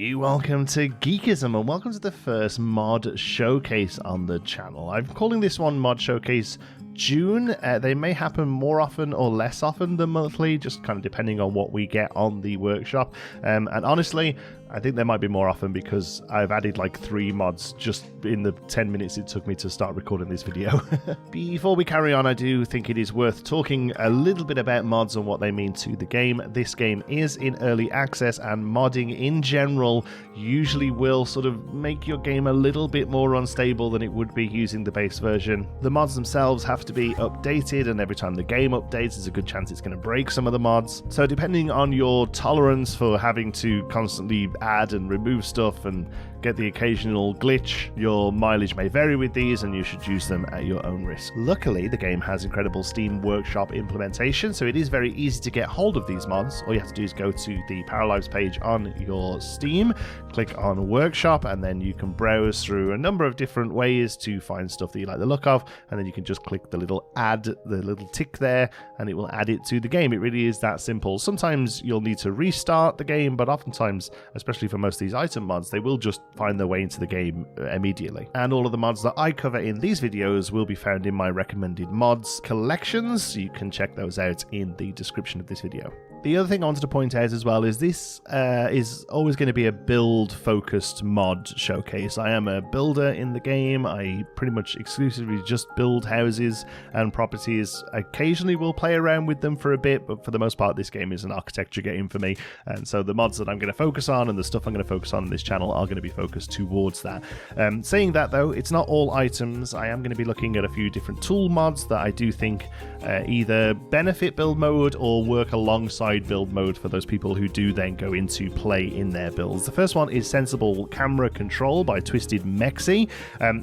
you, welcome to Geekism and welcome to the first mod showcase on the channel. I'm calling this one Mod Showcase June. They may happen more often or less often than monthly, just kind of depending on what we get on the workshop. And honestly, I think there might be more often because I've added like 3 mods just in the 10 minutes it took me to start recording this video. Before we carry on, I do think it is worth talking a little bit about mods and what they mean to the game. This game is in early access, and modding in general usually will sort of make your game a little bit more unstable than it would be using the base version. The mods themselves have to be updated, and every time the game updates, there's a good chance it's going to break some of the mods. So depending on your tolerance for having to constantly add and remove stuff and get the occasional glitch, your mileage may vary with these and you should use them at your own risk. Luckily, the game has incredible Steam Workshop implementation, so it is very easy to get hold of these mods. All you have to do is go to the Paralives page on your Steam, click on Workshop, and then you can browse through a number of different ways to find stuff that you like the look of, and then you can just click the little add, the little tick there, and it will add it to the game. It really is that simple. Sometimes you'll need to restart the game, but oftentimes, especially for most of these item mods, they will just find their way into the game immediately. And all of the mods that I cover in these videos will be found in my recommended mods collections. You can check those out in the description of this video. The other thing I wanted to point out as well is this is always going to be a build-focused mod showcase. I am a builder in the game. I pretty much exclusively just build houses and properties. Occasionally will play around with them for a bit, but for the most part this game is an architecture game for me. And so the mods that I'm going to focus on and the stuff I'm going to focus on this channel are going to be focused towards that. Saying that though, it's not all items. I am going to be looking at a few different tool mods that I do think either benefit build mode or work alongside build mode for those people who do then go into play in their builds. The first one is Sensible Camera Control by Twisted Mexi.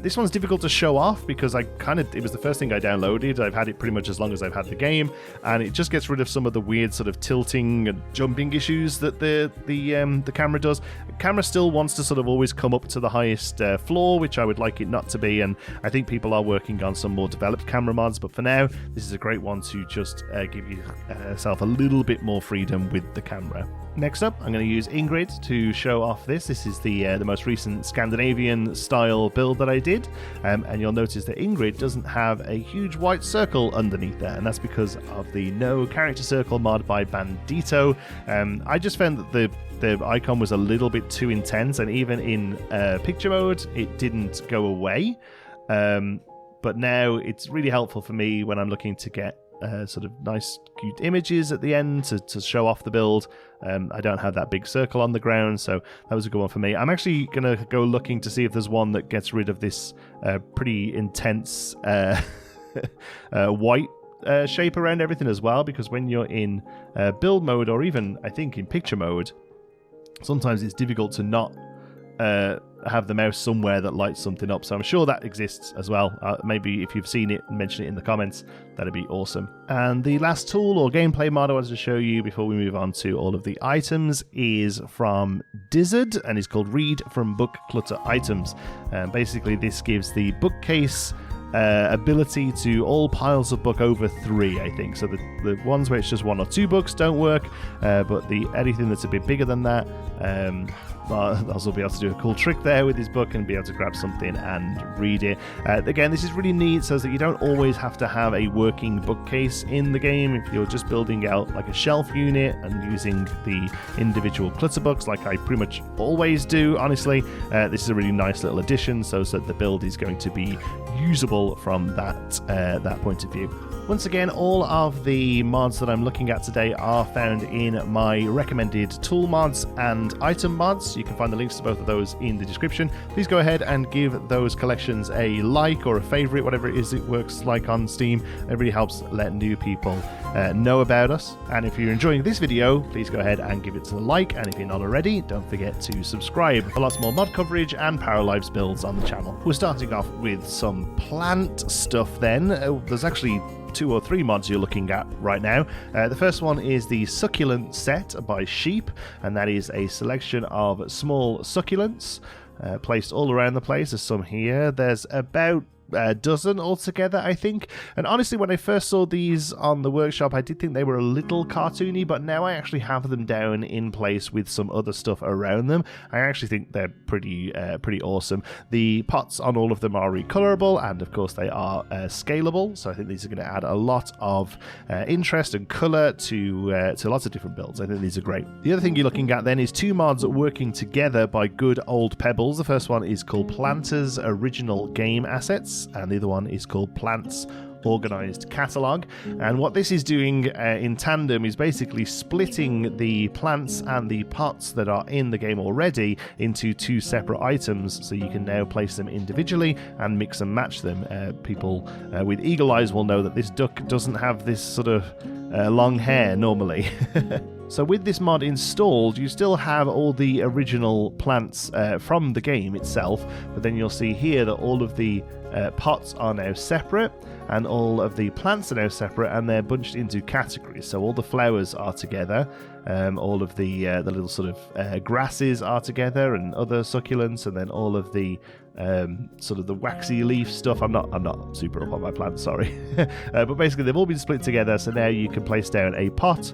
This one's difficult to show off because it was the first thing I downloaded. I've had it pretty much as long as I've had the game, and it just gets rid of some of the weird sort of tilting and jumping issues that the camera does. The camera still wants to sort of always come up to the highest floor, which I would like it not to be, and I think people are working on some more developed camera mods, but for now this is a great one to just give yourself a little bit more freedom with the camera. Next up, I'm going to use Ingrid to show off this. This is the most recent Scandinavian style build that I did, and you'll notice that Ingrid doesn't have a huge white circle underneath there, and that's because of the No Character Circle mod by Bandito. I just found that the icon was a little bit too intense, and even in picture mode it didn't go away, but now it's really helpful for me when I'm looking to get sort of nice cute images at the end to show off the build. I don't have that big circle on the ground, so that was a good one for me. I'm actually going to go looking to see if there's one that gets rid of this pretty intense white shape around everything as well, because when you're in build mode, or even I think in picture mode, sometimes it's difficult to not have the mouse somewhere that lights something up, so I'm sure that exists as well. Maybe if you've seen it, mention it in the comments. That'd be awesome. And the last tool or gameplay mod I wanted to show you before we move on to all of the items is from Dizzard, and it's called Read from Book Clutter Items. Basically this gives the bookcase ability to all piles of book over 3, I think. So the ones where it's just 1 or 2 books don't work, but anything that's a bit bigger than that, I'll also be able to do a cool trick there with his book and be able to grab something and read it. Again, this is really neat so that you don't always have to have a working bookcase in the game. If you're just building out like a shelf unit and using the individual clutter books like I pretty much always do, honestly, this is a really nice little addition so that the build is going to be usable from that point of view. Once again, all of the mods that I'm looking at today are found in my recommended tool mods and item mods. You can find the links to both of those in the description. Please go ahead and give those collections a like or a favorite, whatever it is it works like on Steam. It really helps let new people know about us. And if you're enjoying this video, please go ahead and give it a like, and if you're not already, don't forget to subscribe for lots more mod coverage and Paralives builds on the channel. We're starting off with some plant stuff then. There's actually 2 or 3 mods you're looking at right now. The first one is the Succulent Set by Sheep, and that is a selection of small succulents placed all around the place. There's some here. There's about dozen altogether, I think. And honestly, when I first saw these on the workshop, I did think they were a little cartoony, but now I actually have them down in place with some other stuff around them. I actually think they're pretty awesome. The pots on all of them are recolorable, and of course they are scalable, so I think these are going to add a lot of interest and color to lots of different builds. I think these are great. The other thing you're looking at then is two mods working together by good old pebbles. The first one is called Planters Original Game Assets, and the other one is called Plants Organized Catalog. And what this is doing in tandem is basically splitting the plants and the pots that are in the game already into two separate items, so you can now place them individually and mix and match them. People with eagle eyes will know that this duck doesn't have this sort of long hair normally. So with this mod installed, you still have all the original plants from the game itself, but then you'll see here that all of the pots are now separate, and all of the plants are now separate, and they're bunched into categories. So all the flowers are together, all of the little sort of grasses are together, and other succulents, and then all of the sort of the waxy leaf stuff. I'm not super up on my plants, sorry. But basically they've all been split together, so now you can place down a pot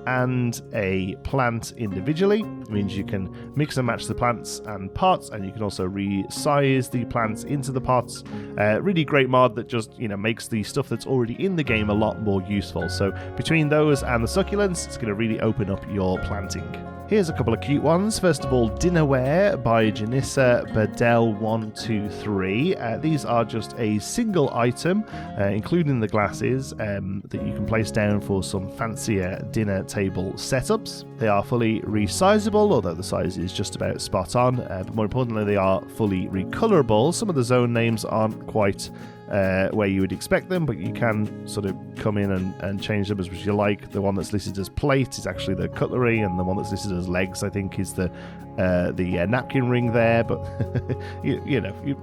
and a plant individually. It means you can mix and match the plants and pots, and you can also resize the plants into the pots. Really great mod that just, makes the stuff that's already in the game a lot more useful. So between those and the succulents, it's going to really open up your planting. Here's a couple of cute ones. First of all, Dinnerware by Janissa Bedell123. These are just a single item, including the glasses, that you can place down for some fancier dinner table setups. They are fully resizable, although the size is just about spot on, but more importantly, they are fully recolorable. Some of the zone names aren't quite where you would expect them, but you can sort of come in and change them as much as you like. The one that's listed as plate is actually the cutlery, and the one that's listed as legs, I think, is the napkin ring there. But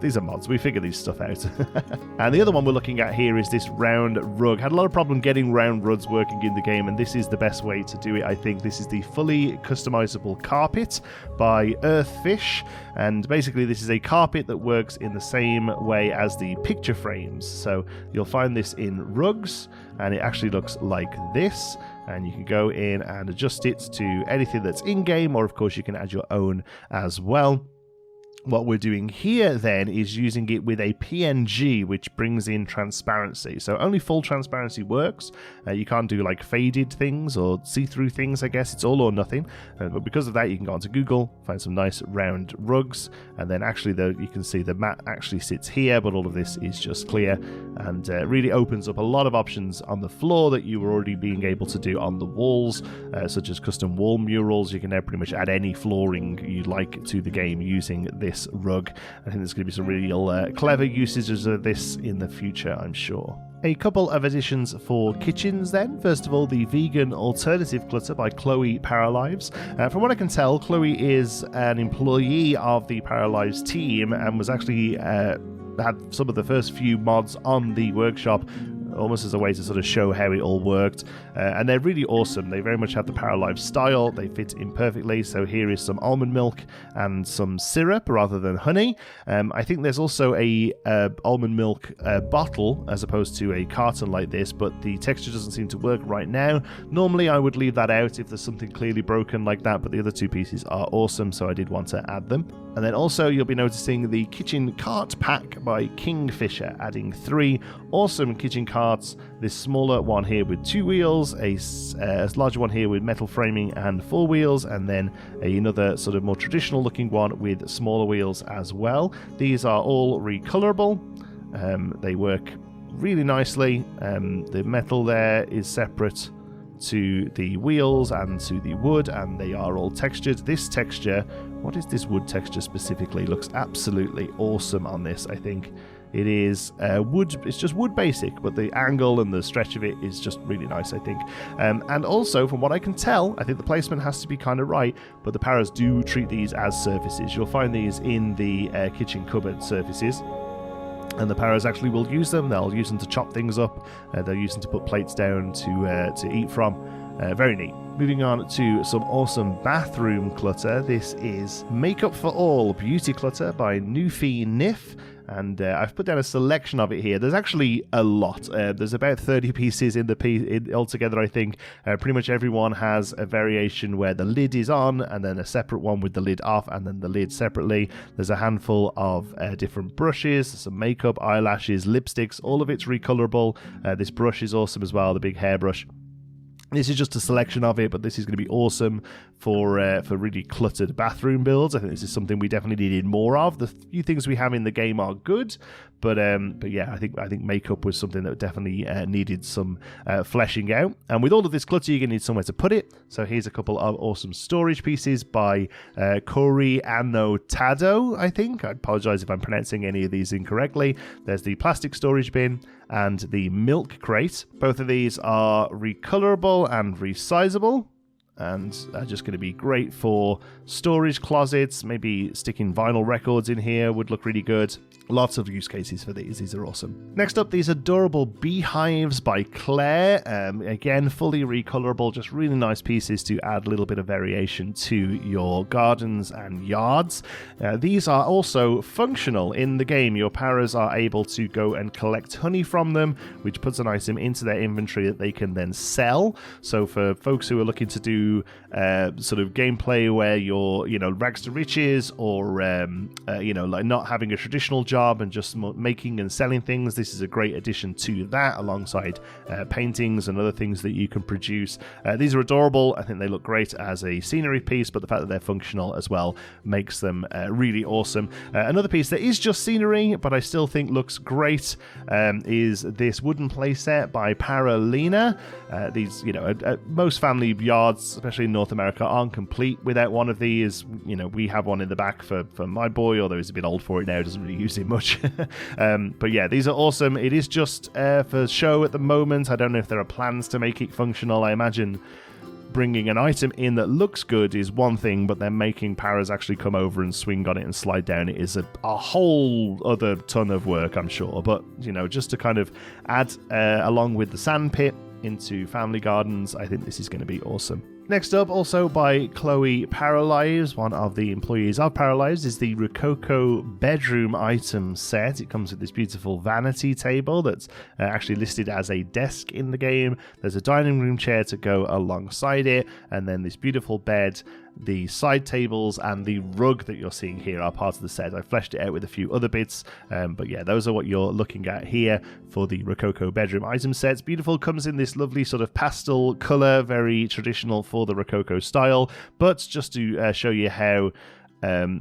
these are mods. We figure these stuff out. And the other one we're looking at here is this round rug. Had a lot of problem getting round rugs working in the game, and this is the best way to do it, I think. This is the fully customizable carpet by Earthfish, and basically this is a carpet that works in the same way as the picture frame. So you'll find this in rugs, and it actually looks like this, and you can go in and adjust it to anything that's in game, or of course you can add your own as well. What we're doing here then is using it with a PNG, which brings in transparency. So only full transparency works. You can't do like faded things or see-through things, I guess. It's all or nothing. But because of that, you can go onto Google, find some nice round rugs, and then actually you can see the mat actually sits here, but all of this is just clear, and really opens up a lot of options on the floor that you were already being able to do on the walls, such as custom wall murals. You can now pretty much add any flooring you'd like to the game using this rug. I think there's going to be some real clever usages of this in the future, I'm sure. A couple of additions for kitchens then. First of all, the vegan alternative clutter by Chloe Paralives. From what I can tell, Chloe is an employee of the Paralives team and was actually had some of the first few mods on the workshop, almost as a way to sort of show how it all worked. And they're really awesome. They very much have the Paralives style. They fit in perfectly. So here is some almond milk and some syrup rather than honey. I think there's also a almond milk bottle as opposed to a carton like this, but the texture doesn't seem to work right now. Normally I would leave that out if there's something clearly broken like that, but the other two pieces are awesome, so I did want to add them. And then also you'll be noticing the kitchen cart pack by Kingfisher, adding 3 awesome kitchen carts. This smaller one here with 2 wheels, a larger one here with metal framing and 4 wheels, and then another sort of more traditional looking one with smaller wheels as well. These are all recolorable. They work really nicely. The metal there is separate to the wheels and to the wood, and they are all textured. This texture, what is this wood texture specifically? Looks absolutely awesome on this, I think. It is wood, it's just wood basic, but the angle and the stretch of it is just really nice, I think. And also, from what I can tell, I think the placement has to be kind of right, but the Paras do treat these as surfaces. You'll find these in the kitchen cupboard surfaces. And the Paras actually will use them. They'll use them to chop things up. They'll use them to put plates down to eat from. Very neat. Moving on to some awesome bathroom clutter. This is Makeup for All Beauty Clutter by Nufi Nif. and I've put down a selection of it here. There's actually a lot. There's about 30 pieces in the piece altogether, I think. Pretty much everyone has a variation where the lid is on, and then a separate one with the lid off, and then the lid separately. There's a handful of different brushes, some makeup, eyelashes, lipsticks. All of it's recolorable. This brush is awesome as well, the big hairbrush. This is just a selection of it, but this is going to be awesome for really cluttered bathroom builds. I think this is something we definitely needed more of. The few things we have in the game are good, but yeah, I think makeup was something that definitely needed some fleshing out. And with all of this clutter, you're going to need somewhere to put it. So here's a couple of awesome storage pieces by Cory Anotado, I think. I apologize if I'm pronouncing any of these incorrectly. There's the plastic storage bin and the milk crate. Both of these are recolorable and resizable, and are just going to be great for storage closets. Maybe sticking vinyl records in here would look really good. Lots of use cases for these. These are awesome. Next up, these adorable beehives by Claire. Again, fully recolorable, just really nice pieces to add a little bit of variation to your gardens and yards. These are also functional in the game. Your paras are able to go and collect honey from them, which puts an item into their inventory that they can then sell. So for folks who are looking to do sort of gameplay where you're, rags to riches, or like not having a traditional job and just making and selling things, this is a great addition to that, alongside paintings and other things that you can produce. These are adorable. I think they look great as a scenery piece, but the fact that they're functional as well makes them really awesome. Another piece that is just scenery, but I still think looks great, is this wooden playset by Paralina. These, most family yards, especially in North America, aren't complete without one of these. We have one in the back for my boy, although he's a bit old for it now, doesn't really use it much. But yeah, these are awesome. It is just for show at the moment. I don't know if there are plans to make it functional. I imagine bringing an item in that looks good is one thing, but then making paras actually come over and swing on it and slide down it is a whole other ton of work, I'm sure. But just to kind of add along with the sand pit into family gardens, I think this is going to be awesome. Next up, also by Chloe Paralives, one of the employees of Paralives, is the Rococo bedroom item set. It comes with this beautiful vanity table that's actually listed as a desk in the game. There's a dining room chair to go alongside it, and then this beautiful bed. The side tables and the rug that you're seeing here are part of the set. I fleshed it out with a few other bits, but yeah, those are what you're looking at here for the Rococo bedroom item sets. Beautiful, comes in this lovely sort of pastel color, very traditional for the Rococo style, but just to show you how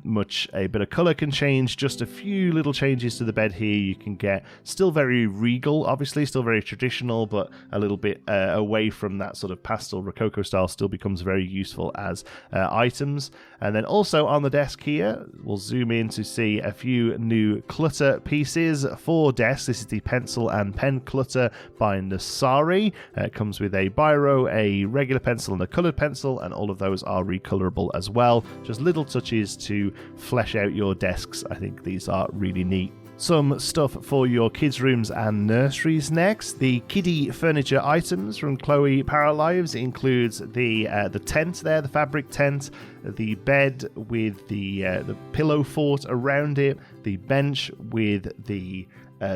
much a bit of color can change, just a few little changes to the bed here, you can get still very regal, obviously still very traditional, but a little bit away from that sort of pastel Rococo style. Still becomes very useful as items. And then also on the desk here, we'll zoom in to see a few new clutter pieces for desks. This is the pencil and pen clutter by Nasari. It comes with a biro, a regular pencil, and a colored pencil, and all of those are recolorable as well. Just little touches to flesh out your desks. I think these are really neat. Some stuff for your kids' rooms and nurseries next. The kiddie furniture items from Chloe Paralives includes the tent there, the fabric tent, the bed with the pillow fort around it, the bench with the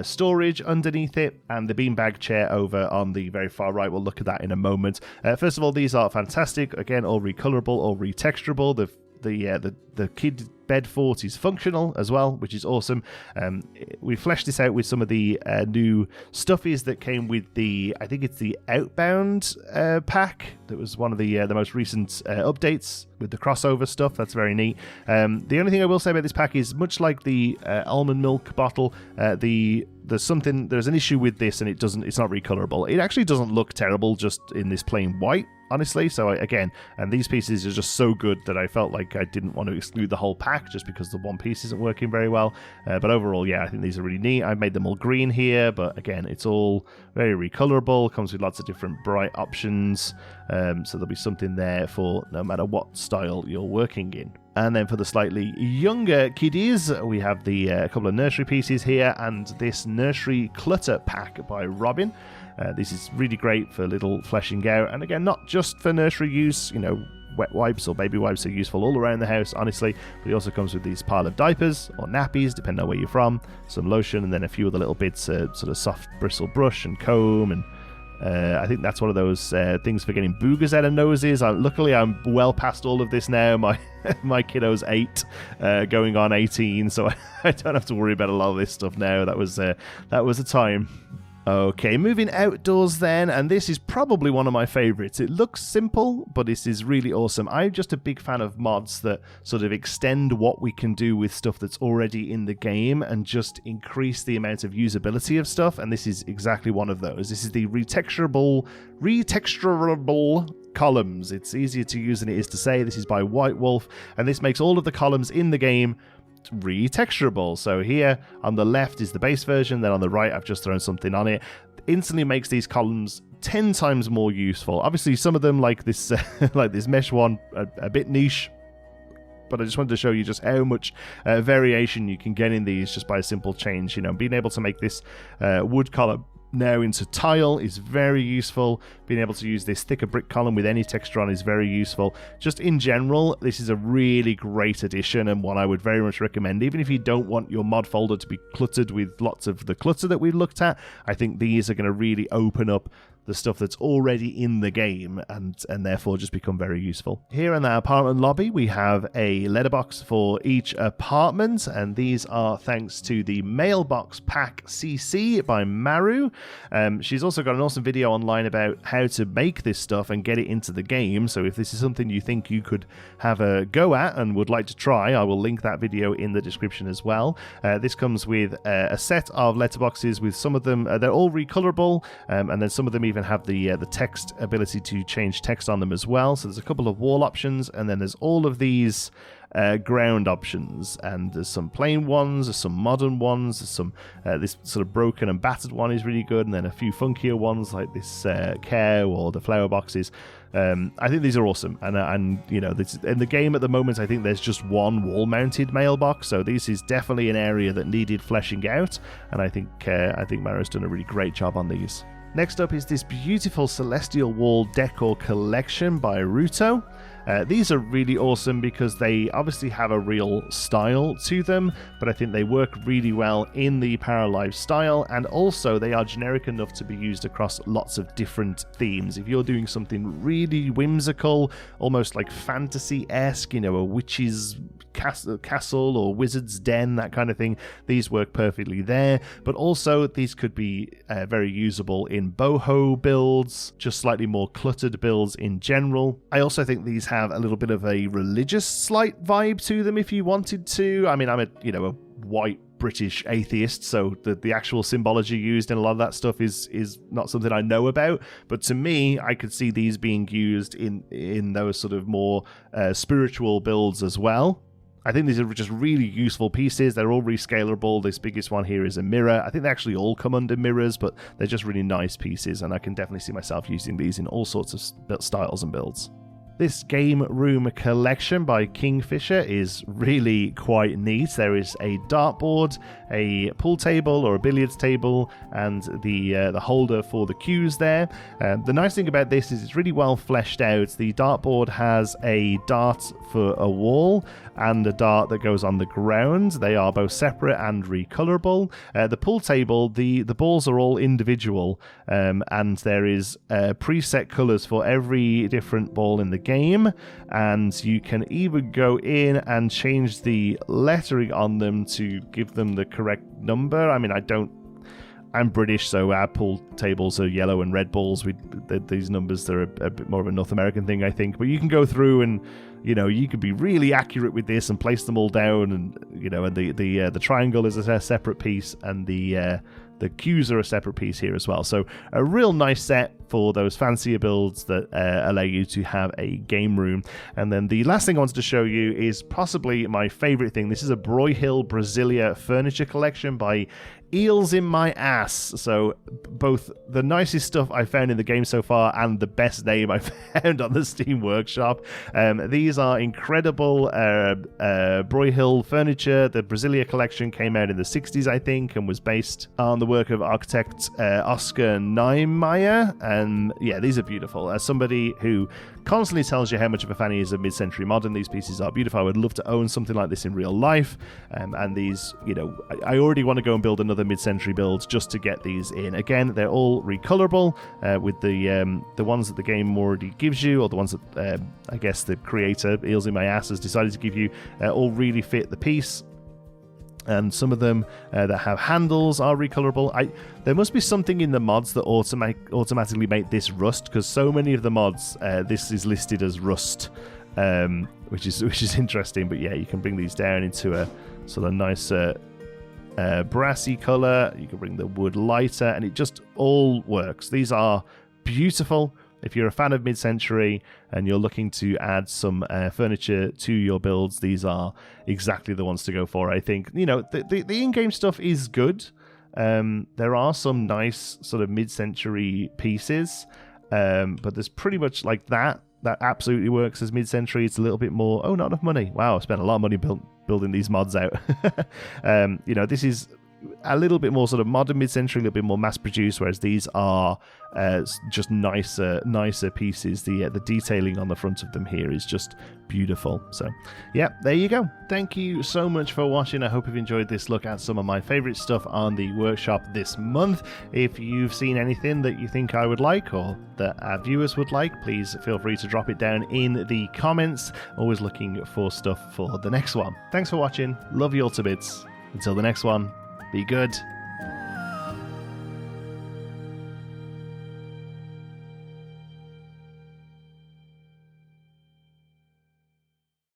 storage underneath it, and the beanbag chair over on the very far right. We'll look at that in a moment. First of all, these are fantastic. Again, all recolorable or retexturable. The kid bed fort is functional as well, which is awesome. We fleshed this out with some of the new stuffies that came with I think it's the Outbound pack. That was one of the most recent updates with the crossover stuff. That's very neat. The only thing I will say about this pack is, much like the almond milk bottle, there's an issue with this, and it's not recolorable. It actually doesn't look terrible just in this plain white, honestly. So and these pieces are just so good that I felt like I didn't want to exclude the whole pack just because the one piece isn't working very well. But overall, yeah, I think these are really neat. I've made them all green here, but again, it's all very recolorable. Comes with lots of different bright options. So there'll be something there for no matter what style you're working in. And then for the slightly younger kiddies, we have the couple of nursery pieces here, and this nursery clutter pack by Robin. This is really great for little fleshing out, and again, not just for nursery use. wet wipes or baby wipes are useful all around the house, honestly. But he also comes with these pile of diapers or nappies, depending on where you're from, some lotion, and then a few other little bits, sort of soft bristle brush and comb, and I think that's one of those things for getting boogers out of noses. Luckily, I'm well past all of this now. My kiddo's 8, going on 18, so I don't have to worry about a lot of this stuff now. That was a time. Okay, moving outdoors then, and this is probably one of my favorites. It looks simple, but this is really awesome. I'm just a big fan of mods that sort of extend what we can do with stuff that's already in the game and just increase the amount of usability of stuff, and this is exactly one of those. This is the retexturable columns. It's easier to use than it is to say. This is by White Wolf, and this makes all of the columns in the game retexturable. So here on the left is the base version, then on the right I've just thrown something on it. Instantly makes these columns 10 times more useful. Obviously some of them, like this like this mesh one, a bit niche, but I just wanted to show you just how much variation you can get in these just by a simple change. You know, being able to make this wood column now into tile is very useful. Being able to use this thicker brick column with any texture on is very useful. Just in general, this is a really great addition and one I would very much recommend. Even if you don't want your mod folder to be cluttered with lots of the clutter that we've looked at, I think these are going to really open up the stuff that's already in the game and therefore just become very useful. Here in the apartment lobby, we have a letterbox for each apartment, and these are thanks to the Mailbox Pack CC by Maru. She's also got an awesome video online about how to make this stuff and get it into the game, so if this is something you think you could have a go at and would like to try, I will link that video in the description as well. This comes with a set of letterboxes with some of them, they're all recolorable, and then some of them even have the text ability to change text on them as well. So there's a couple of wall options, and then there's all of these ground options, and there's some plain ones, there's some modern ones, there's some this sort of broken and battered one is really good, and then a few funkier ones like this cow or the flower boxes. I think these are awesome, and you know, this, in the game at the moment I think there's just one wall-mounted mailbox, so this is definitely an area that needed fleshing out, and I think Maru's done a really great job on these. Next up is this beautiful Celestial Wall Decor collection by Ruto. These are really awesome because they obviously have a real style to them, but I think they work really well in the Paralives style, and also they are generic enough to be used across lots of different themes. If you're doing something really whimsical, almost like fantasy-esque, you know, a witch's castle or wizard's den, that kind of thing, these work perfectly there. But also these could be very usable in boho builds, just slightly more cluttered builds in general. I also think these have a little bit of a religious slight vibe to them if you wanted to. I mean, I'm a white British atheist, so the actual symbology used in a lot of that stuff is not something I know about, but to me I could see these being used in those sort of more spiritual builds as well. I think these are just really useful pieces. They're all rescalable. This biggest one here is a mirror. I think they actually all come under mirrors, but they're just really nice pieces, and I can definitely see myself using these in all sorts of styles and builds. This game room collection by Kingfisher is really quite neat. There is a dartboard, a pool table or a billiards table, and the holder for the cues there. The nice thing about this is it's really well fleshed out. The dartboard has a dart for a wall and a dart that goes on the ground. They are both separate and recolorable. The pool table, the balls are all individual, and there is preset colors for every different ball in the game, and you can even go in and change the lettering on them to give them the correct number. I mean, I'm British, so our pool tables are yellow and red balls. These numbers are a bit more of a North American thing, I think. But you can go through and, you know, you could be really accurate with this and place them all down, and you know, and the triangle is a separate piece, and the cues are a separate piece here as well. So a real nice set for those fancier builds that allow you to have a game room. And then the last thing I wanted to show you is possibly my favorite thing. This is a Broyhill Brasilia furniture collection by Eels in My Ass. So both the nicest stuff I found in the game so far and the best name I found on the Steam Workshop. These are incredible Broyhill furniture. The Brasilia collection came out in the 60s, I think, and was based on the work of architect Oscar Niemeyer. And yeah, these are beautiful. As somebody who constantly tells you how much of a fan he is of mid-century modern. These pieces are beautiful. I would love to own something like this in real life. And these, you know, I already want to go and build another mid-century build just to get these in. Again, they're all recolorable with the ones that the game already gives you, or the ones that I guess the creator, Eels in My Ass, has decided to give you, all really fit the piece. And some of them that have handles are recolorable. There must be something in the mods that automatically make this rust, because so many of the mods, this is listed as rust, which is interesting. But yeah, you can bring these down into a sort of nice brassy color. You can bring the wood lighter, and it just all works. These are beautiful. If you're a fan of mid-century and you're looking to add some furniture to your builds, these are exactly the ones to go for. I think, you know, the in-game stuff is good. There are some nice sort of mid-century pieces, but there's pretty much like that absolutely works as mid-century. It's a little bit more, oh, not enough money. Wow, I spent a lot of money building these mods out. You know, this is a little bit more sort of modern mid-century, a little bit more mass-produced, whereas these are just nicer pieces. The detailing on the front of them here is just beautiful. So yeah, there you go. Thank you so much for watching. I hope you've enjoyed this look at some of my favorite stuff on the workshop this month. If you've seen anything that you think I would like, or that our viewers would like, please feel free to drop it down in the comments. Always looking for stuff for the next one. Thanks for watching. Love you all to bits. Until the next one, be good.